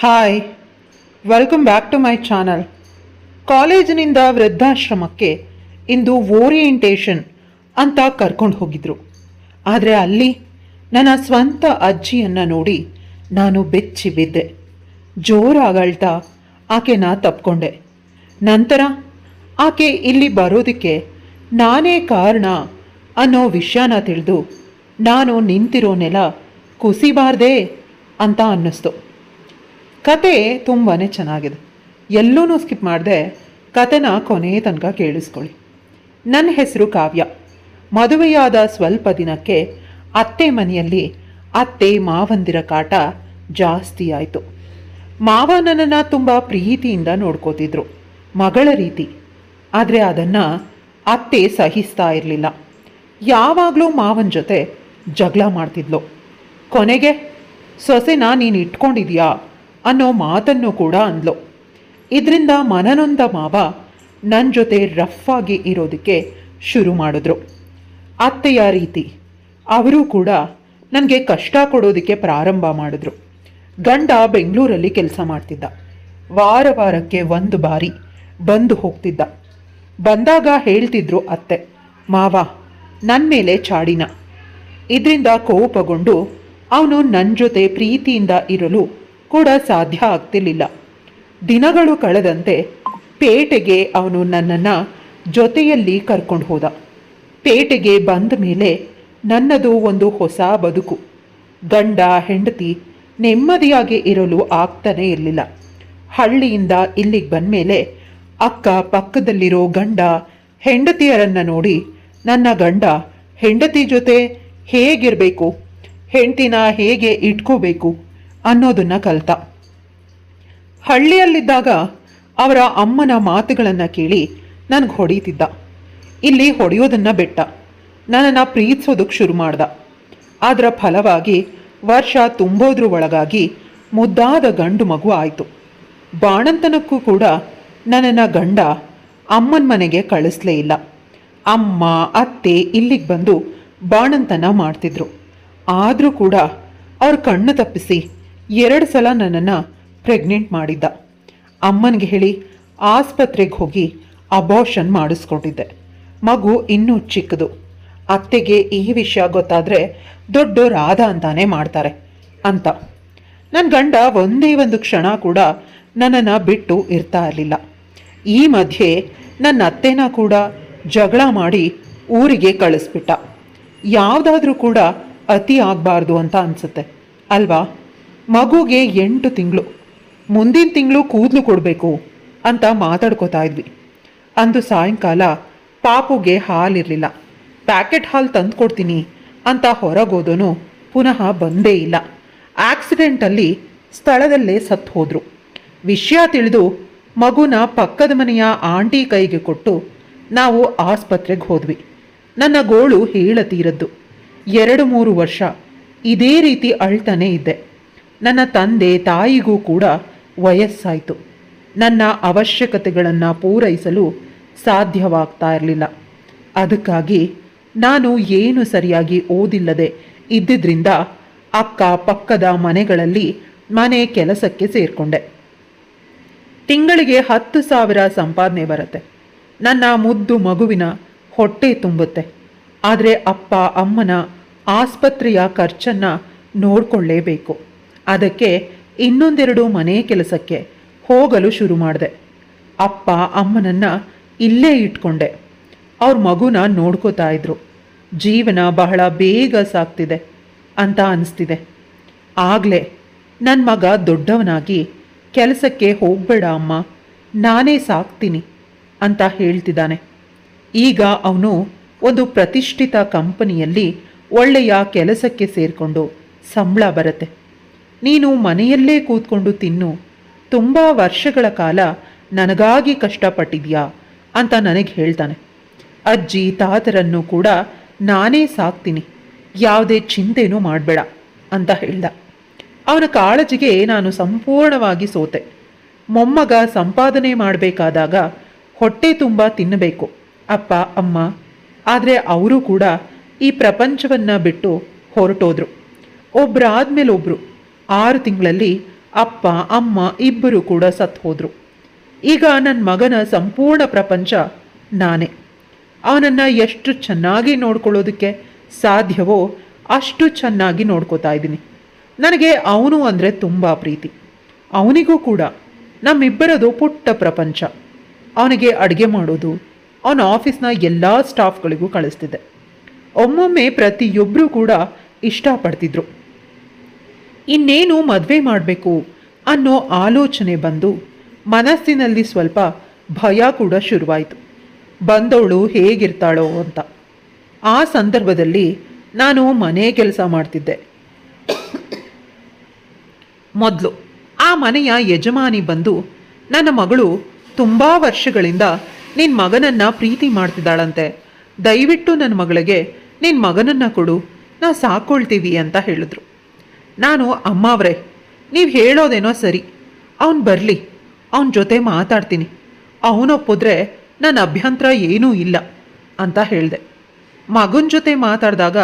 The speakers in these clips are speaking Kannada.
Hi, welcome back to my channel. ಕಾಲೇಜಿನಿಂದ ವೃದ್ಧಾಶ್ರಮಕ್ಕೆ ಇಂದು ಓರಿಯೆಂಟೇಷನ್ ಅಂತ ಕರ್ಕೊಂಡು ಹೋಗಿದ್ರು. ಆದರೆ ಅಲ್ಲಿ ನನ್ನ ಸ್ವಂತ ಅಜ್ಜಿಯನ್ನು ನೋಡಿ ನಾನು ಬೆಚ್ಚಿ ಬಿದ್ದೆ. ಜೋರಾಗಳ್ತಾ ಆಕೆನ ತಪ್ಕೊಂಡೆ. ನಂತರ ಆಕೆ ಇಲ್ಲಿ ಬರೋದಕ್ಕೆ ನಾನೇ ಕಾರಣ ಅನ್ನೋ ವಿಷಯನ ತಿಳಿದು ನಾನು ನಿಂತಿರೋ ನೆಲ ಕುಸಿಬಾರ್ದೇ ಅಂತ ಅನ್ನಿಸ್ತು. ಕತೆ ತುಂಬಾ ಚೆನ್ನಾಗಿದೆ. ಎಲ್ಲೂ ಸ್ಕಿಪ್ ಮಾಡಿದೆ ಕತೆನ ಕೊನೆ ತನಕ ಕೇಳಿಸ್ಕೊಳ್ಳಿ. ನನ್ನ ಹೆಸರು ಕಾವ್ಯ. ಮದುವೆಯಾದ ಸ್ವಲ್ಪ ದಿನಕ್ಕೆ ಅತ್ತೆ ಮನೆಯಲ್ಲಿ ಅತ್ತೆ ಮಾವಂದಿರ ಕಾಟ ಜಾಸ್ತಿ ಆಯಿತು. ಮಾವ ನನ್ನನ್ನು ತುಂಬ ಪ್ರೀತಿಯಿಂದ ನೋಡ್ಕೋತಿದ್ರು, ಮಗಳ ರೀತಿ. ಆದರೆ ಅದನ್ನು ಅತ್ತೆ ಸಹಿಸ್ತಾ ಇರಲಿಲ್ಲ. ಯಾವಾಗಲೂ ಮಾವನ ಜೊತೆ ಜಗಳ ಮಾಡ್ತಿದ್ಲು. ಕೊನೆಗೆ ಸೊಸೆನ ನೀನು ಇಟ್ಕೊಂಡಿದ್ಯಾ ಅನ್ನೋ ಮಾತನ್ನು ಕೂಡ ಅಂದ್ಲು. ಇದರಿಂದ ಮನನೊಂದ ಮಾವ ನನ್ನ ಜೊತೆ ರಫ್ ಆಗಿ ಇರೋದಕ್ಕೆ ಶುರು ಮಾಡಿದ್ರು. ಅತ್ತೆಯ ರೀತಿ ಅವರು ಕೂಡ ನನಗೆ ಕಷ್ಟ ಕೊಡೋದಕ್ಕೆ ಪ್ರಾರಂಭ ಮಾಡಿದ್ರು. ಗಂಡ ಬೆಂಗಳೂರಲ್ಲಿ ಕೆಲಸ ಮಾಡ್ತಿದ್ದ. ವಾರಕ್ಕೆ ಒಂದು ಬಾರಿ ಬಂದು ಹೋಗ್ತಿದ್ದ. ಬಂದಾಗ ಹೇಳ್ತಿದ್ರು ಅತ್ತೆ, ಮಾವ ನನ್ನ ಮೇಲೆ ಚಾಡಿನ. ಇದರಿಂದ ಕೋಪಗೊಂಡು ಅವನು ನನ್ನ ಜೊತೆ ಪ್ರೀತಿಯಿಂದ ಇರಲು ಕೂಡ ಸಾಧ್ಯ ಆಗ್ತಿರ್ಲಿಲ್ಲ. ದಿನಗಳು ಕಳೆದಂತೆ ಪೇಟೆಗೆ ಅವನು ನನ್ನನ್ನು ಜೊತೆಯಲ್ಲಿ ಕರ್ಕೊಂಡು ಹೋದ. ಪೇಟೆಗೆ ಬಂದ ಮೇಲೆ ನನ್ನದು ಒಂದು ಹೊಸ ಬದುಕು. ಗಂಡ ಹೆಂಡತಿ ನೆಮ್ಮದಿಯಾಗಿ ಇರಲು ಆಗ್ತಾನೇ ಇರಲಿಲ್ಲ. ಹಳ್ಳಿಯಿಂದ ಇಲ್ಲಿಗೆ ಬಂದ ಮೇಲೆ ಅಕ್ಕ ಪಕ್ಕದಲ್ಲಿರೋ ಗಂಡ ಹೆಂಡತಿಯರನ್ನು ನೋಡಿ ನನ್ನ ಗಂಡ ಹೆಂಡತಿ ಜೊತೆ ಹೇಗಿರಬೇಕು, ಹೆಂಡತಿನ ಹೇಗೆ ಇಟ್ಕೋಬೇಕು ಅನ್ನೋದನ್ನು ಕಲಿತ. ಹಳ್ಳಿಯಲ್ಲಿದ್ದಾಗ ಅವರ ಅಮ್ಮನ ಮಾತುಗಳನ್ನು ಕೇಳಿ ನನಗೆ ಹೊಡೀತಿದ್ದ. ಇಲ್ಲಿ ಹೊಡೆಯೋದನ್ನು ಬಿಟ್ಟ. ನನ್ನನ್ನು ಪ್ರೀತಿಸೋದಕ್ಕೆ ಶುರು ಮಾಡ್ದ. ಅದರ ಫಲವಾಗಿ ವರ್ಷ ತುಂಬೋದ್ರ ಒಳಗಾಗಿ ಮುದ್ದಾದ ಗಂಡು ಮಗು ಆಯಿತು. ಬಾಣಂತನಕ್ಕೂ ಕೂಡ ನನ್ನನ್ನು ಗಂಡ ಅಮ್ಮನ ಮನೆಗೆ ಕಳಿಸ್ಲೇ ಇಲ್ಲ. ಅಮ್ಮ ಅತ್ತೆ ಇಲ್ಲಿಗೆ ಬಂದು ಬಾಣಂತನ ಮಾಡ್ತಿದ್ರು. ಆದರೂ ಕೂಡ ಅವ್ರ ಕಣ್ಣು ತಪ್ಪಿಸಿ 2 ಸಲ ನನ್ನನ್ನು ಪ್ರೆಗ್ನೆಂಟ್ ಮಾಡಿದ್ದ. ಅಮ್ಮನಿಗೆ ಹೇಳಿ ಆಸ್ಪತ್ರೆಗೆ ಹೋಗಿ ಅಬಾರ್ಷನ್ ಮಾಡಿಸ್ಕೊಂಡಿದ್ದೆ. ಮಗು ಇನ್ನೂ ಚಿಕ್ಕದು. ಅತ್ತೆಗೆ ಈ ವಿಷಯ ಗೊತ್ತಾದರೆ ದೊಡ್ಡ ರಾಧ ಅಂತಾನೆ ಮಾಡ್ತಾರೆ ಅಂತ. ನನ್ನ ಗಂಡ ಒಂದೇ ಒಂದು ಕ್ಷಣ ಕೂಡ ನನ್ನನ್ನು ಬಿಟ್ಟು ಇರ್ತಾ ಇರಲಿಲ್ಲ. ಈ ಮಧ್ಯೆ ನನ್ನ ಅತ್ತೆನ ಕೂಡ ಜಗಳ ಮಾಡಿ ಊರಿಗೆ ಕಳಿಸ್ಬಿಟ್ಟ. ಯಾವುದಾದ್ರೂ ಕೂಡ ಅತಿ ಆಗಬಾರ್ದು ಅಂತ ಅನಿಸುತ್ತೆ ಅಲ್ವಾ? ಮಗುಗೆ 8 ತಿಂಗಳು, ಮುಂದಿನ ತಿಂಗಳು ಕೂದಲು ಕೊಡಬೇಕು ಅಂತ ಮಾತಾಡ್ಕೋತಾ ಇದ್ವಿ. ಅಂದು ಸಾಯಂಕಾಲ ಪಾಪುಗೆ ಹಾಲಿರಲಿಲ್ಲ. ಪ್ಯಾಕೆಟ್ ಹಾಲು ತಂದು ಕೊಡ್ತೀನಿ ಅಂತ ಹೊರಗೋದನು ಪುನಃ ಬಂದೇ ಇಲ್ಲ. ಆಕ್ಸಿಡೆಂಟಲ್ಲಿ ಸ್ಥಳದಲ್ಲೇ ಸತ್ತು ಹೋದರು. ವಿಷಯ ತಿಳಿದು ಮಗುನ ಪಕ್ಕದ ಮನೆಯ ಆಂಟಿ ಕೈಗೆ ಕೊಟ್ಟು ನಾವು ಆಸ್ಪತ್ರೆಗೆ ಹೋದ್ವಿ. ನನ್ನ ಗೋಳು ಹೇಳತೀರದ್ದು. 2-3 ವರ್ಷ ಇದೇ ರೀತಿ ಅಳ್ತಾನೇ ಇದ್ದೆ. ನನ್ನ ತಂದೆ ತಾಯಿಗೂ ಕೂಡ ವಯಸ್ಸಾಯಿತು. ನನ್ನ ಅವಶ್ಯಕತೆಗಳನ್ನು ಪೂರೈಸಲು ಸಾಧ್ಯವಾಗ್ತಾ ಇರಲಿಲ್ಲ. ಅದಕ್ಕಾಗಿ ನಾನು ಏನು ಸರಿಯಾಗಿ ಓದಿಲ್ಲದೆ ಇದ್ದಿದ್ದರಿಂದ ಅಕ್ಕ ಪಕ್ಕದ ಮನೆಗಳಲ್ಲಿ ಮನೆ ಕೆಲಸಕ್ಕೆ ಸೇರಿಕೊಂಡೆ. ತಿಂಗಳಿಗೆ 10,000 ಸಂಪಾದನೆ ಬರುತ್ತೆ. ನನ್ನ ಮುದ್ದು ಮಗುವಿನ ಹೊಟ್ಟೆ ತುಂಬುತ್ತೆ. ಆದರೆ ಅಪ್ಪ ಅಮ್ಮನ ಆಸ್ಪತ್ರೆಯ ಖರ್ಚನ್ನು ನೋಡಿಕೊಳ್ಳೇಬೇಕು. ಅದಕ್ಕೆ 2 ಮನೆ ಕೆಲಸಕ್ಕೆ ಹೋಗಲು ಶುರು ಮಾಡಿದೆ. ಅಪ್ಪ ಅಮ್ಮನನ್ನು ಇಲ್ಲೇ ಇಟ್ಕೊಂಡೆ. ಅವ್ರ ಮಗುನ ನೋಡ್ಕೋತಾ ಇದ್ರು. ಜೀವನ ಬಹಳ ಬೇಗ ಸಾಗ್ತಿದೆ ಅಂತ ಅನಿಸ್ತಿದೆ. ಆಗಲೇ ನನ್ನ ಮಗ ದೊಡ್ಡವನಾಗಿ ಕೆಲಸಕ್ಕೆ ಹೋಗಬೇಡ ಅಮ್ಮ, ನಾನೇ ಸಾಕ್ತೀನಿ ಅಂತ ಹೇಳ್ತಿದ್ದಾನೆ. ಈಗ ಅವನು ಒಂದು ಪ್ರತಿಷ್ಠಿತ ಕಂಪನಿಯಲ್ಲಿ ಒಳ್ಳೆಯ ಕೆಲಸಕ್ಕೆ ಸೇರಿಕೊಂಡು ಸಂಬಳ ಬರುತ್ತೆ. ನೀನು ಮನೆಯಲ್ಲೇ ಕೂತ್ಕೊಂಡು ತಿನ್ನು, ತುಂಬ ವರ್ಷಗಳ ಕಾಲ ನನಗಾಗಿ ಕಷ್ಟಪಟ್ಟಿದ್ಯಾ ಅಂತ ನನಗೆ ಹೇಳ್ತಾನೆ. ಅಜ್ಜಿ ತಾತರನ್ನು ಕೂಡ ನಾನೇ ಸಾಕ್ತೀನಿ, ಯಾವುದೇ ಚಿಂತೆನೂ ಮಾಡಬೇಡ ಅಂತ ಹೇಳ್ದ. ಅವನ ಕಾಳಜಿಗೆ ನಾನು ಸಂಪೂರ್ಣವಾಗಿ ಸೋತೆ. ಮೊಮ್ಮಗ ಸಂಪಾದನೆ ಮಾಡಬೇಕಾದಾಗ ಹೊಟ್ಟೆ ತುಂಬ ತಿನ್ನಬೇಕು ಅಪ್ಪ ಅಮ್ಮ. ಆದರೆ ಅವರು ಕೂಡ ಈ ಪ್ರಪಂಚವನ್ನು ಬಿಟ್ಟು ಹೊರಟೋದ್ರು. ಒಬ್ಬರಾದ್ಮೇಲೆ ಒಬ್ಬರು 6 ತಿಂಗಳಲ್ಲಿ ಅಪ್ಪ ಅಮ್ಮ ಇಬ್ಬರು ಕೂಡ ಸತ್ತು ಹೋದರು. ಈಗ ನನ್ನ ಮಗನ ಸಂಪೂರ್ಣ ಪ್ರಪಂಚ ನಾನೇ. ಅವನನ್ನು ಎಷ್ಟು ಚೆನ್ನಾಗಿ ನೋಡ್ಕೊಳ್ಳೋದಕ್ಕೆ ಸಾಧ್ಯವೋ ಅಷ್ಟು ಚೆನ್ನಾಗಿ ನೋಡ್ಕೋತಾ ಇದ್ದೀನಿ. ನನಗೆ ಅವನು ಅಂದರೆ ತುಂಬ ಪ್ರೀತಿ. ಅವನಿಗೂ ಕೂಡ ನಮ್ಮಿಬ್ಬರದು ಪುಟ್ಟ ಪ್ರಪಂಚ. ಅವನಿಗೆ ಅಡುಗೆ ಮಾಡೋದು ಅವನ ಆಫೀಸ್ನ ಎಲ್ಲ ಸ್ಟಾಫ್ಗಳಿಗೂ ಕಳಿಸ್ತಿದ್ದೆ. ಒಮ್ಮೊಮ್ಮೆ ಪ್ರತಿಯೊಬ್ಬರೂ ಕೂಡ ಇಷ್ಟಪಡ್ತಿದ್ರು. ಇನ್ನೇನು ಮದುವೆ ಮಾಡಬೇಕು ಅನ್ನೋ ಆಲೋಚನೆ ಬಂದು ಮನಸ್ಸಿನಲ್ಲಿ ಸ್ವಲ್ಪ ಭಯ ಕೂಡ ಶುರುವಾಯಿತು. ಬಂದವಳು ಹೇಗಿರ್ತಾಳೋ ಅಂತ. ಆ ಸಂದರ್ಭದಲ್ಲಿ ನಾನು ಮನೆ ಕೆಲಸ ಮಾಡ್ತಿದ್ದೆ. ಮೊದಲು ಆ ಮನೆಯ ಯಜಮಾನಿ ಬಂದು, ನನ್ನ ಮಗಳು ತುಂಬ ವರ್ಷಗಳಿಂದ ನಿನ್ನ ಮಗನನ್ನು ಪ್ರೀತಿ ಮಾಡ್ತಿದ್ದಾಳಂತೆ, ದಯವಿಟ್ಟು ನನ್ನ ಮಗಳಿಗೆ ನಿನ್ನ ಮಗನನ್ನು ಕೊಡು, ನಾವು ಸಾಕೊಳ್ತೀವಿ ಅಂತ ಹೇಳಿದ್ರು. ನಾನು, ಅಮ್ಮವ್ರೆ ನೀವು ಹೇಳೋದೇನೋ ಸರಿ, ಅವನು ಬರಲಿ, ಅವನ ಜೊತೆ ಮಾತಾಡ್ತೀನಿ, ಅವನೊಪ್ಪಿದ್ರೆ ನನ್ನ ಅಭ್ಯಂತರ ಏನೂ ಇಲ್ಲ ಅಂತ ಹೇಳಿದೆ. ಮಗನ ಜೊತೆ ಮಾತಾಡಿದಾಗ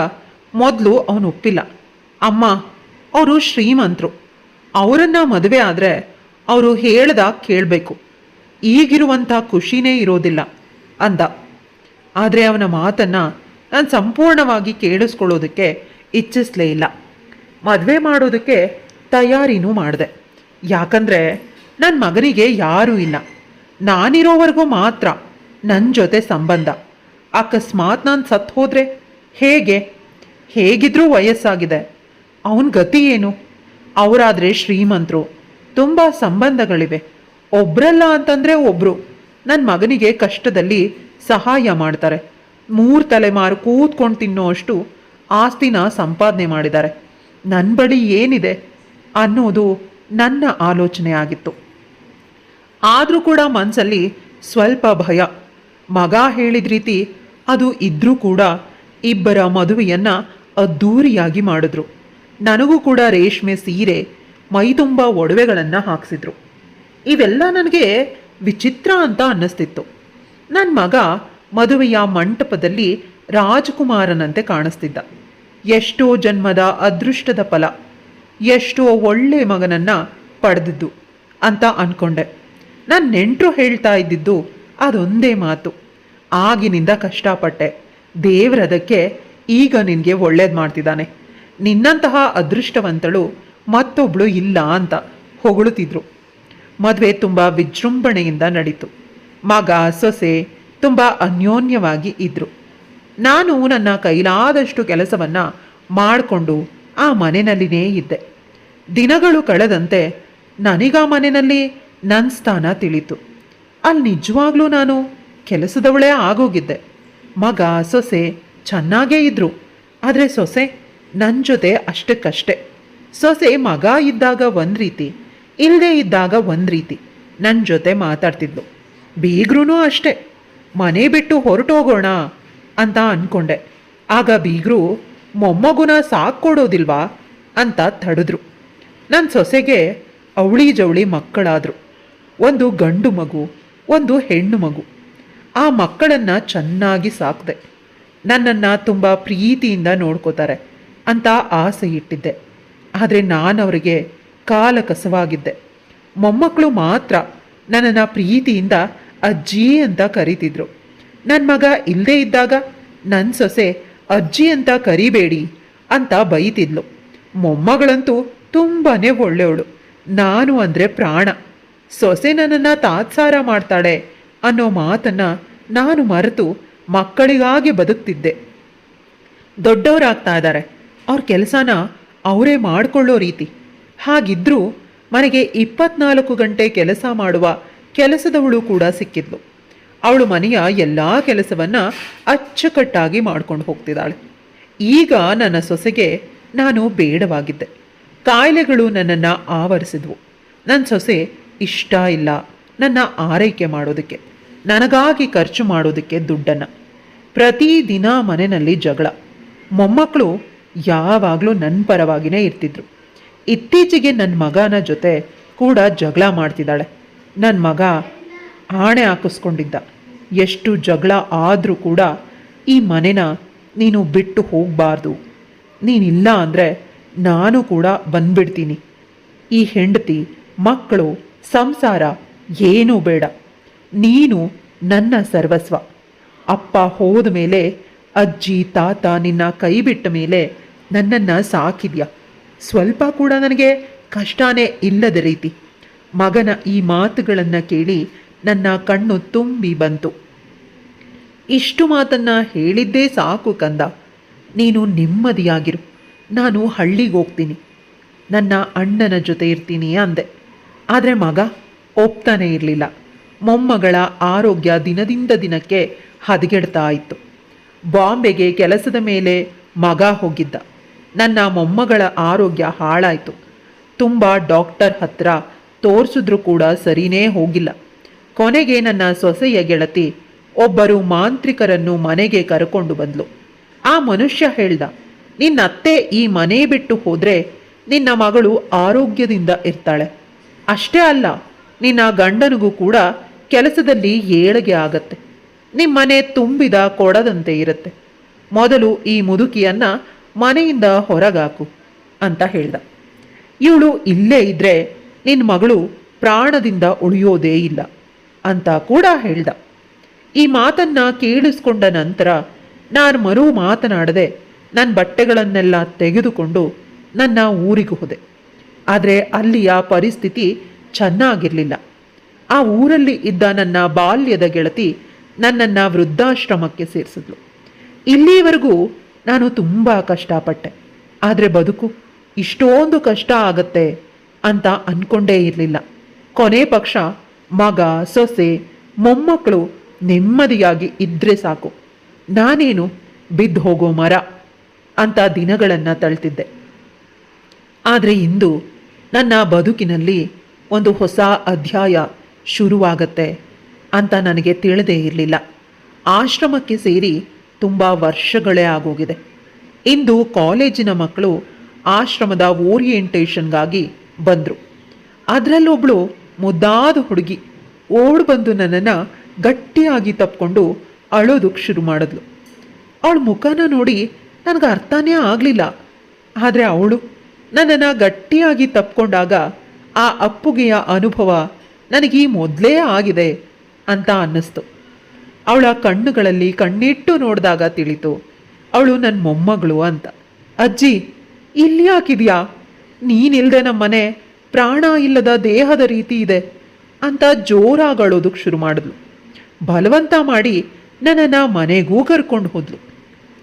ಮೊದಲು ಅವನು ಒಪ್ಪಿಲ್ಲ. ಅಮ್ಮ, ಅವರು ಶ್ರೀಮಂತರು, ಅವರನ್ನು ಮದುವೆ ಆದರೆ ಅವರು ಹೇಳ್ದಾಗ ಕೇಳಬೇಕು, ಈಗಿರುವಂಥ ಖುಷಿನೇ ಇರೋದಿಲ್ಲ ಅಂದ. ಆದರೆ ಅವನ ಮಾತನ್ನು ನಾನು ಸಂಪೂರ್ಣವಾಗಿ ಕೇಳಿಸ್ಕೊಳ್ಳೋದಕ್ಕೆ ಇಚ್ಛಿಸಲೇ ಇಲ್ಲ. ಮದುವೆ ಮಾಡೋದಕ್ಕೆ ತಯಾರಿನೂ ಮಾಡಿದೆ. ಯಾಕಂದರೆ ನನ್ನ ಮಗನಿಗೆ ಯಾರೂ ಇಲ್ಲ, ನಾನಿರೋವರೆಗೂ ಮಾತ್ರ ನನ್ನ ಜೊತೆ ಸಂಬಂಧ. ಅಕಸ್ಮಾತ್ ನಾನು ಸತ್ತು ಹೋದರೆ ಹೇಗಿದ್ರೂ ವಯಸ್ಸಾಗಿದೆ, ಅವನ ಗತಿ ಏನು? ಅವರಾದರೆ ಶ್ರೀಮಂತರು, ತುಂಬ ಸಂಬಂಧಗಳಿವೆ, ಒಬ್ರಲ್ಲ ಅಂತಂದರೆ ಒಬ್ಬರು ನನ್ನ ಮಗನಿಗೆ ಕಷ್ಟದಲ್ಲಿ ಸಹಾಯ ಮಾಡ್ತಾರೆ. 3 ತಲೆಮಾರು ಕೂತ್ಕೊಂಡು ತಿನ್ನೋ ಅಷ್ಟು ಆಸ್ತಿನ ಸಂಪಾದನೆ ಮಾಡಿದ್ದಾರೆ. ನನ್ನ ಬಳಿ ಏನಿದೆ ಅನ್ನೋದು ನನ್ನ ಆಲೋಚನೆ ಆಗಿತ್ತು. ಆದರೂ ಕೂಡ ಮನಸ್ಸಲ್ಲಿ ಸ್ವಲ್ಪ ಭಯ. ಮಗ ಹೇಳಿದ ರೀತಿ ಅದು ಇದ್ದರೂ ಕೂಡ ಇಬ್ಬರ ಮದುವೆಯನ್ನು ಅದ್ಧೂರಿಯಾಗಿ ಮಾಡಿದ್ರು. ನನಗೂ ಕೂಡ ರೇಷ್ಮೆ ಸೀರೆ, ಮೈ ತುಂಬ ಒಡವೆಗಳನ್ನು ಹಾಕ್ಸಿದ್ರು. ಇವೆಲ್ಲ ನನಗೆ ವಿಚಿತ್ರ ಅಂತ ಅನ್ನಿಸ್ತಿತ್ತು. ನನ್ನ ಮಗ ಮದುವೆಯ ಮಂಟಪದಲ್ಲಿ ರಾಜಕುಮಾರನಂತೆ ಕಾಣಿಸ್ತಿದ್ದ. ಎಷ್ಟೋ ಜನ್ಮದ ಅದೃಷ್ಟದ ಫಲ, ಎಷ್ಟೋ ಒಳ್ಳೆ ಮಗನನ್ನು ಪಡೆದಿದ್ದು ಅಂತ ಅಂದ್ಕೊಂಡೆ. ನನ್ನ ನೆಂಟರು ಹೇಳ್ತಾ ಇದ್ದಿದ್ದು ಅದೊಂದೇ ಮಾತು, ಆಗಿನಿಂದ ಕಷ್ಟಪಟ್ಟೆ, ದೇವರದಕ್ಕೆ ಈಗ ನಿನಗೆ ಒಳ್ಳೇದು ಮಾಡ್ತಿದ್ದಾನೆ, ನಿನ್ನಂತಹ ಅದೃಷ್ಟವಂತಳು ಮತ್ತೊಬ್ಬಳು ಇಲ್ಲ ಅಂತ ಹೊಗಳುತ್ತಿದ್ರು. ಮದುವೆ ತುಂಬ ವಿಜೃಂಭಣೆಯಿಂದ ನಡೀತು. ಮಗ ಸೊಸೆ ತುಂಬ ಅನ್ಯೋನ್ಯವಾಗಿ ಇದ್ದರು. ನಾನು ನನ್ನ ಕೈಲಾದಷ್ಟು ಕೆಲಸವನ್ನು ಮಾಡಿಕೊಂಡು ಆ ಮನೆಯಲ್ಲಿನೇ ಇದ್ದೆ. ದಿನಗಳು ಕಳೆದಂತೆ ನನಗಾ ಮನೆಯಲ್ಲಿ ನನ್ನ ಸ್ಥಾನ ತಿಳಿತು. ಅಲ್ಲಿ ನಿಜವಾಗ್ಲೂ ನಾನು ಕೆಲಸದವಳೇ ಆಗೋಗಿದ್ದೆ. ಮಗ ಸೊಸೆ ಚೆನ್ನಾಗೇ ಇದ್ದರು, ಆದರೆ ಸೊಸೆ ನನ್ನ ಜೊತೆ ಅಷ್ಟಕ್ಕಷ್ಟೇ. ಸೊಸೆ ಮಗ ಇದ್ದಾಗ ಒಂದು ರೀತಿ, ಇಲ್ಲದೇ ಇದ್ದಾಗ ಒಂದು ರೀತಿ ನನ್ನ ಜೊತೆ ಮಾತಾಡ್ತಿದ್ಲು. ಬೀಗ್ರೂ ಅಷ್ಟೇ, ಮನೆ ಬಿಟ್ಟು ಹೊರಟೋಗೋಣ ಅಂತ ಅಂದ್ಕೊಂಡೆ. ಆಗ ಬೀಗರು ಮೊಮ್ಮಗುನ ಸಾಕ್ಕೊಡೋದಿಲ್ವಾ ಅಂತ ತಡೆದ್ರು. ನನ್ನ ಸೊಸೆಗೆ ಅವಳಿ ಜವಳಿ ಮಕ್ಕಳಾದರು. ಒಂದು ಗಂಡು ಮಗು, ಒಂದು ಹೆಣ್ಣು ಮಗು. ಆ ಮಕ್ಕಳನ್ನು ಚೆನ್ನಾಗಿ ಸಾಕಿದೆ. ನನ್ನನ್ನು ತುಂಬ ಪ್ರೀತಿಯಿಂದ ನೋಡ್ಕೋತಾರೆ ಅಂತ ಆಸೆ ಇಟ್ಟಿದ್ದೆ. ಆದರೆ ನಾನು ಅವರಿಗೆ ಕಾಲ ಕಸವಾಗಿದ್ದೆ. ಮೊಮ್ಮಕ್ಕಳು ಮಾತ್ರ ನನ್ನನ್ನು ಪ್ರೀತಿಯಿಂದ ಅಜ್ಜಿ ಅಂತ ಕರೀತಿದ್ರು. ನನ್ನ ಮಗ ಇಲ್ಲದೇ ಇದ್ದಾಗ ನನ್ನ ಸೊಸೆ ಅಜ್ಜಿ ಅಂತ ಕರಿಬೇಡಿ ಅಂತ ಬೈತಿದ್ಲು. ಮೊಮ್ಮಗಳಂತೂ ತುಂಬಾ ಒಳ್ಳೆಯವಳು, ನಾನು ಅಂದರೆ ಪ್ರಾಣ. ಸೊಸೆ ನನ್ನನ್ನು ತಾತ್ಸಾರ ಮಾಡ್ತಾಳೆ ಅನ್ನೋ ಮಾತನ್ನು ನಾನು ಮರೆತು ಮಕ್ಕಳಿಗಾಗಿ ಬದುಕ್ತಿದ್ದೆ. ದೊಡ್ಡವರಾಗ್ತಾ ಇದ್ದಾರೆ, ಅವ್ರ ಕೆಲಸನ ಅವರೇ ಮಾಡಿಕೊಳ್ಳೋ ರೀತಿ. ಹಾಗಿದ್ರೂ ಮನೆಗೆ 24 ಗಂಟೆ ಕೆಲಸ ಮಾಡುವ ಕೆಲಸದವಳು ಕೂಡ ಸಿಕ್ಕಿದ್ಲು. ಅವಳು ಮನೆಯ ಎಲ್ಲ ಕೆಲಸವನ್ನು ಅಚ್ಚುಕಟ್ಟಾಗಿ ಮಾಡ್ಕೊಂಡು ಹೋಗ್ತಿದ್ದಾಳೆ. ಈಗ ನನ್ನ ಸೊಸೆಗೆ ನಾನು ಬೇಡವಾಗಿದ್ದೆ. ಕಾಯಿಲೆಗಳು ನನ್ನನ್ನು ಆವರಿಸಿದ್ವು. ನನ್ನ ಸೊಸೆ ಇಷ್ಟ ಇಲ್ಲ ನನ್ನ ಆರೈಕೆ ಮಾಡೋದಕ್ಕೆ, ನನಗಾಗಿ ಖರ್ಚು ಮಾಡೋದಕ್ಕೆ ದುಡ್ಡನ್ನು. ಪ್ರತಿದಿನ ಮನೆಯಲ್ಲಿ ಜಗಳ. ಮೊಮ್ಮಕ್ಕಳು ಯಾವಾಗಲೂ ನನ್ನ ಪರವಾಗಿಯೇ ಇರ್ತಿದ್ರು. ಇತ್ತೀಚೆಗೆ ನನ್ನ ಮಗನ ಜೊತೆ ಕೂಡ ಜಗಳ ಮಾಡ್ತಿದ್ದಾಳೆ. ನನ್ನ ಮಗ ಆಣೆ ಹಾಕಿಸ್ಕೊಂಡಿದ್ದ, ಎಷ್ಟು ಜಗಳ ಆದರೂ ಕೂಡ ಈ ಮನೆನ ನೀನು ಬಿಟ್ಟು ಹೋಗಬಾರ್ದು, ನೀನಿಲ್ಲ ಅಂದರೆ ನಾನು ಕೂಡ ಬಂದ್ಬಿಡ್ತೀನಿ ಈ ಹೆಂಡತಿ, ಮಕ್ಕಳು, ಸಂಸಾರ ಏನೂ ಬೇಡ. ನೀನು ನನ್ನ ಸರ್ವಸ್ವ. ಅಪ್ಪ ಹೋದ ಮೇಲೆ, ಅಜ್ಜಿ ತಾತ ನಿನ್ನ ಕೈ ಬಿಟ್ಟ ಮೇಲೆ ನನ್ನನ್ನು ಸಾಕಿದ್ಯಾ. ಸ್ವಲ್ಪ ಕೂಡ ನನಗೆ ಕಷ್ಟನೇ ಇಲ್ಲದ ರೀತಿ. ಮಗನ ಈ ಮಾತುಗಳನ್ನು ಕೇಳಿ ನನ್ನ ಕಣ್ಣು ತುಂಬಿ ಬಂತು. ಇಷ್ಟು ಮಾತನ್ನ ಹೇಳಿದ್ದೇ ಸಾಕು ಕಂದ. ನೀನು ನೆಮ್ಮದಿಯಾಗಿರು. ನಾನು ಹಳ್ಳಿಗೆ ಹೋಗ್ತೀನಿ, ನನ್ನ ಅಣ್ಣನ ಜೊತೆ ಇರ್ತೀನಿ ಅಂದೆ. ಆದರೆ ಮಗ ಒಪ್ತಾನೆ ಇರಲಿಲ್ಲ. ಮೊಮ್ಮಗಳ ಆರೋಗ್ಯ ದಿನದಿಂದ ದಿನಕ್ಕೆ ಹದಗೆಡ್ತಾ ಇತ್ತು. ಬಾಂಬೆಗೆ ಕೆಲಸದ ಮೇಲೆ ಮಗ ಹೋಗಿದ್ದ. ನನ್ನ ಮೊಮ್ಮಗಳ ಆರೋಗ್ಯ ಹಾಳಾಯಿತು. ತುಂಬ ಡಾಕ್ಟರ್ ಹತ್ರ ತೋರಿಸಿದ್ರೂ ಕೂಡ ಸರಿನೇ ಹೋಗಿಲ್ಲ. ಕೊನೆಗೆ ನನ್ನ ಸೊಸೆಯ ಗೆಳತಿ ಒಬ್ಬರು ಮಾಂತ್ರಿಕರನ್ನು ಮನೆಗೆ ಕರ್ಕೊಂಡು ಬಂದ್ಲು. ಆ ಮನುಷ್ಯ ಹೇಳ್ದ, ನಿನ್ನ ಅತ್ತೆ ಈ ಮನೆ ಬಿಟ್ಟು ಹೋದರೆ ನಿನ್ನ ಮಗಳು ಆರೋಗ್ಯದಿಂದ ಇರ್ತಾಳೆ. ಅಷ್ಟೇ ಅಲ್ಲ, ನಿನ್ನ ಗಂಡನಿಗೂ ಕೂಡ ಕೆಲಸದಲ್ಲಿ ಏಳಿಗೆ ಆಗತ್ತೆ. ನಿಮ್ಮನೆ ತುಂಬಿದ ಕೊಡದಂತೆ ಇರುತ್ತೆ. ಮೊದಲು ಈ ಮುದುಕಿಯನ್ನ ಮನೆಯಿಂದ ಹೊರಗಾಕು ಅಂತ ಹೇಳ್ದ. ಇವಳು ಇಲ್ಲೇ ಇದ್ರೆ ನಿನ್ನ ಮಗಳು ಪ್ರಾಣದಿಂದ ಉಳಿಯೋದೇ ಇಲ್ಲ ಅಂತ ಕೂಡ ಹೇಳ್ದ. ಈ ಮಾತನ್ನ ಕೇಳಿಸ್ಕೊಂಡ ನಂತರ ನಾನು ಮರು ಮಾತನಾಡದೆ ನನ್ನ ಬಟ್ಟೆಗಳನ್ನೆಲ್ಲ ತೆಗೆದುಕೊಂಡು ನನ್ನ ಊರಿಗೆ ಹೋದೆ. ಆದರೆ ಅಲ್ಲಿಯ ಪರಿಸ್ಥಿತಿ ಚೆನ್ನಾಗಿರಲಿಲ್ಲ. ಆ ಊರಲ್ಲಿ ಇದ್ದ ನನ್ನ ಬಾಲ್ಯದ ಗೆಳತಿ ನನ್ನನ್ನು ವೃದ್ಧಾಶ್ರಮಕ್ಕೆ ಸೇರಿಸಿದ್ಲು. ಇಲ್ಲಿವರೆಗೂ ನಾನು ತುಂಬ ಕಷ್ಟಪಟ್ಟೆ. ಆದರೆ ಬದುಕು ಇಷ್ಟೊಂದು ಕಷ್ಟ ಆಗತ್ತೆ ಅಂತ ಅಂದ್ಕೊಂಡೇ ಇರಲಿಲ್ಲ. ಕೊನೆ ಪಕ್ಷ ಮಗ, ಸೊಸೆ, ಮೊಮ್ಮಕ್ಕಳು ನೆಮ್ಮದಿಯಾಗಿ ಇದ್ರೆ ಸಾಕು, ನಾನೇನು ಬಿದ್ದು ಹೋಗೋ ಮರ ಅಂತ ದಿನಗಳನ್ನು ತಳ್ತಿದ್ದೆ. ಆದರೆ ಇಂದು ನನ್ನ ಬದುಕಿನಲ್ಲಿ ಒಂದು ಹೊಸ ಅಧ್ಯಾಯ ಶುರುವಾಗತ್ತೆ ಅಂತ ನನಗೆ ತಿಳಿದೇ ಇರಲಿಲ್ಲ. ಆಶ್ರಮಕ್ಕೆ ಸೇರಿ ತುಂಬ ವರ್ಷಗಳೇ ಆಗೋಗಿದೆ. ಇಂದು ಕಾಲೇಜಿನ ಮಕ್ಕಳು ಆಶ್ರಮದ ಓರಿಯೆಂಟೇಷನ್ಗಾಗಿ ಬಂದರು. ಅದರಲ್ಲೊಬ್ಬಳು ಮುದ್ದಾದ ಹುಡುಗಿ ಓಡ್ ಬಂದು ನನ್ನನ್ನು ಗಟ್ಟಿಯಾಗಿ ತಪ್ಕೊಂಡು ಅಳೋದಕ್ಕೆ ಶುರು ಮಾಡಿದ್ಲು. ಅವಳ ಮುಖನ ನೋಡಿ ನನಗೆ ಅರ್ಥನೇ ಆಗಲಿಲ್ಲ. ಆದರೆ ಅವಳು ನನ್ನನ್ನು ಗಟ್ಟಿಯಾಗಿ ತಪ್ಕೊಂಡಾಗ ಆ ಅಪ್ಪುಗೆಯ ಅನುಭವ ನನಗೀ ಮೊದಲೇ ಆಗಿದೆ ಅಂತ ಅನ್ನಿಸ್ತು. ಅವಳ ಕಣ್ಣುಗಳಲ್ಲಿ ಕಣ್ಣಿಟ್ಟು ನೋಡಿದಾಗ ತಿಳಿತು ಅವಳು ನನ್ನ ಮೊಮ್ಮಗಳು ಅಂತ. ಅಜ್ಜಿ, ಇಲ್ಲಿ ಯಾಕಿದ್ಯಾ? ನೀನಿಲ್ಲದೆ ನಮ್ಮ ಮನೆ ಪ್ರಾಣ ಇಲ್ಲದ ದೇಹದ ರೀತಿ ಇದೆ ಅಂತ ಜೋರಾಗಳೋದಕ್ಕೆ ಶುರು ಮಾಡಿದ್ಲು. ಬಲವಂತ ಮಾಡಿ ನನ್ನನ್ನು ಮನೆಗೂ ಕರ್ಕೊಂಡು ಹೋದ್ಲು.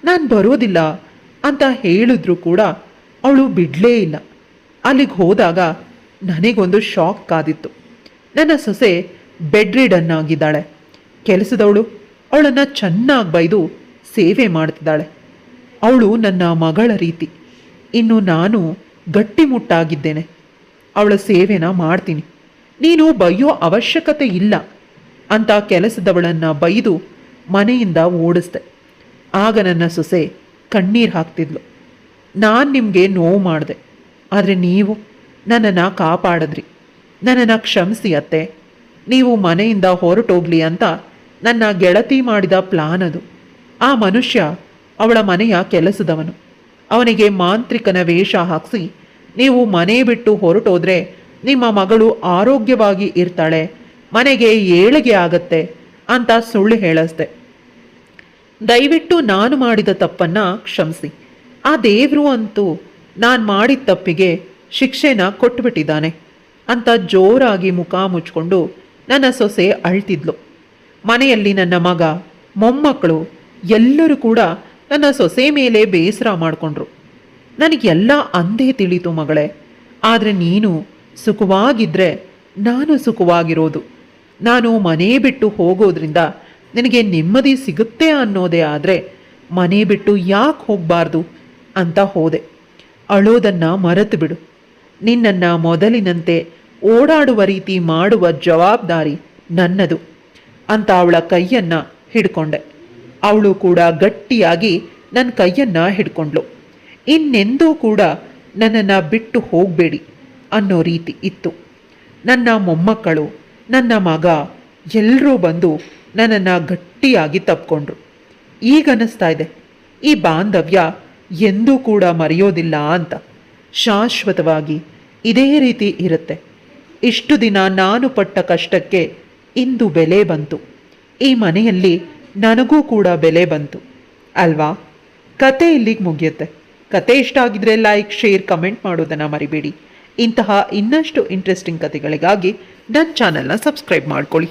ನಾನು ಬರೋದಿಲ್ಲ ಅಂತ ಹೇಳಿದ್ರು ಕೂಡ ಅವಳು ಬಿಡಲೇ ಇಲ್ಲ. ಅಲ್ಲಿಗೆ ಹೋದಾಗ ನನಗೊಂದು ಶಾಕ್ ಕಾದಿತ್ತು. ನನ್ನ ಸೊಸೆ ಬೆಡ್ ರಿಡನ್ ಆಗಿದ್ದಾಳೆ. ಕೆಲಸದವಳು ಅವಳನ್ನು ಚೆನ್ನಾಗಿ ಬೈದು ಸೇವೆ ಮಾಡ್ತಿದ್ದಾಳೆ. ಅವಳು ನನ್ನ ಮಗಳ ರೀತಿ. ಇನ್ನು ನಾನು ಗಟ್ಟಿಮುಟ್ಟಾಗಿದ್ದೇನೆ. ಅವಳ ಸೇವೆನ ಮಾಡ್ತೀನಿ, ನೀನು ಬೈಯೋ ಅವಶ್ಯಕತೆ ಇಲ್ಲ ಅಂತ ಕೆಲಸದವಳನ್ನು ಬೈದು ಮನೆಯಿಂದ ಓಡಿಸ್ದೆ. ಆಗ ನನ್ನ ಸೊಸೆ ಕಣ್ಣೀರು ಹಾಕ್ತಿದ್ಲು. ನಾನು ನಿಮಗೆ ನೋವು ಮಾಡಿದೆ, ಆದರೆ ನೀವು ನನ್ನನ್ನು ಕಾಪಾಡಿದ್ರಿ. ನನ್ನನ್ನು ಕ್ಷಮಿಸಿ ಅತ್ತೆ. ನೀವು ಮನೆಯಿಂದ ಹೊರಟೋಗ್ಲಿ ಅಂತ ನನ್ನ ಗೆಳತಿ ಮಾಡಿದ ಪ್ಲಾನ್ ಅದು. ಆ ಮನುಷ್ಯ ಅವಳ ಮನೆಯ ಕೆಲಸದವನು. ಅವನಿಗೆ ಮಾಂತ್ರಿಕನ ವೇಷ ಹಾಕಿಸಿ ನೀವು ಮನೆ ಬಿಟ್ಟು ಹೊರಟೋದ್ರೆ ನಿಮ್ಮ ಮಗಳು ಆರೋಗ್ಯವಾಗಿ ಇರ್ತಾಳೆ, ಮನೆಗೆ ಏಳಿಗೆ ಆಗತ್ತೆ ಅಂತ ಸುಳ್ಳು ಹೇಳಿಸ್ದೆ. ದಯವಿಟ್ಟು ನಾನು ಮಾಡಿದ ತಪ್ಪನ್ನು ಕ್ಷಮಿಸಿ. ಆ ದೇವರು ಅಂತೂ ನಾನು ಮಾಡಿದ ತಪ್ಪಿಗೆ ಶಿಕ್ಷೆನ ಕೊಟ್ಟುಬಿಟ್ಟಿದ್ದಾನೆ ಅಂತ ಜೋರಾಗಿ ಮುಖ ಮುಚ್ಕೊಂಡು ನನ್ನ ಸೊಸೆ ಅಳ್ತಿದ್ಲು. ಮನೆಯಲ್ಲಿ ನನ್ನ ಮಗ, ಮೊಮ್ಮಕ್ಕಳು ಎಲ್ಲರೂ ಕೂಡ ನನ್ನ ಸೊಸೆ ಮೇಲೆ ಬೇಸರ ಮಾಡಿಕೊಂಡ್ರು. ನನಗೆಲ್ಲ ಅಂದೇ ತಿಳಿತು ಮಗಳೇ. ಆದರೆ ನೀನು ಸುಖವಾಗಿದ್ದರೆ ನಾನು ಸುಖವಾಗಿರೋದು. ನಾನು ಮನೆ ಬಿಟ್ಟು ಹೋಗೋದ್ರಿಂದ ನಿನಗೆ ನೆಮ್ಮದಿ ಸಿಗುತ್ತೆ ಅನ್ನೋದೇ ಆದರೆ ಮನೆ ಬಿಟ್ಟು ಯಾಕೆ ಹೋಗಬಾರ್ದು ಅಂತ ಹೋದೆ. ಅಳೋದನ್ನು ಮರೆತು ಬಿಡು. ನಿನ್ನನ್ನು ಮೊದಲಿನಂತೆ ಓಡಾಡುವ ರೀತಿ ಮಾಡುವ ಜವಾಬ್ದಾರಿ ನನ್ನದು ಅಂತ ಅವಳ ಕೈಯನ್ನು ಹಿಡ್ಕೊಂಡೆ. ಅವಳು ಕೂಡ ಗಟ್ಟಿಯಾಗಿ ನನ್ನ ಕೈಯನ್ನು ಹಿಡ್ಕೊಂಡ್ಳು. ಇನ್ನೆಂದೂ ಕೂಡ ನನ್ನನ್ನು ಬಿಟ್ಟು ಹೋಗಬೇಡಿ ಅನ್ನೋ ರೀತಿ ಇತ್ತು. ನನ್ನ ಮೊಮ್ಮಕ್ಕಳು, ನನ್ನ ಮಗ ಎಲ್ಲರೂ ಬಂದು ನನ್ನನ್ನು ಗಟ್ಟಿಯಾಗಿ ತಪ್ಕೊಂಡ್ರು. ಈಗನ್ನಿಸ್ತಾ ಇದೆ ಈ ಬಾಂಧವ್ಯ ಎಂದೂ ಕೂಡ ಮರೆಯೋದಿಲ್ಲ ಅಂತ. ಶಾಶ್ವತವಾಗಿ ಇದೇ ರೀತಿ ಇರುತ್ತೆ. ಇಷ್ಟು ದಿನ ನಾನು ಪಟ್ಟ ಕಷ್ಟಕ್ಕೆ ಇಂದು ಬೆಲೆ ಬಂತು. ಈ ಮನೆಯಲ್ಲಿ ನನಗೂ ಕೂಡ ಬೆಲೆ ಬಂತು ಅಲ್ವಾ? ಕತೆ ಇಲ್ಲಿಗೆ ಮುಗಿಯುತ್ತೆ. ಕತೆ ಇಷ್ಟ ಆಗಿದ್ರೆ ಲೈಕ್, ಶೇರ್, ಕಮೆಂಟ್ ಮಾಡೋದನ್ನು ಮರಿಬೇಡಿ. ಇಂತಹ ಇನ್ನಷ್ಟು ಇಂಟ್ರೆಸ್ಟಿಂಗ್ ಕತೆಗಳಿಗಾಗಿ ನನ್ನ ಚಾನಲ್ನ ಸಬ್ಸ್ಕ್ರೈಬ್ ಮಾಡ್ಕೊಳ್ಳಿ.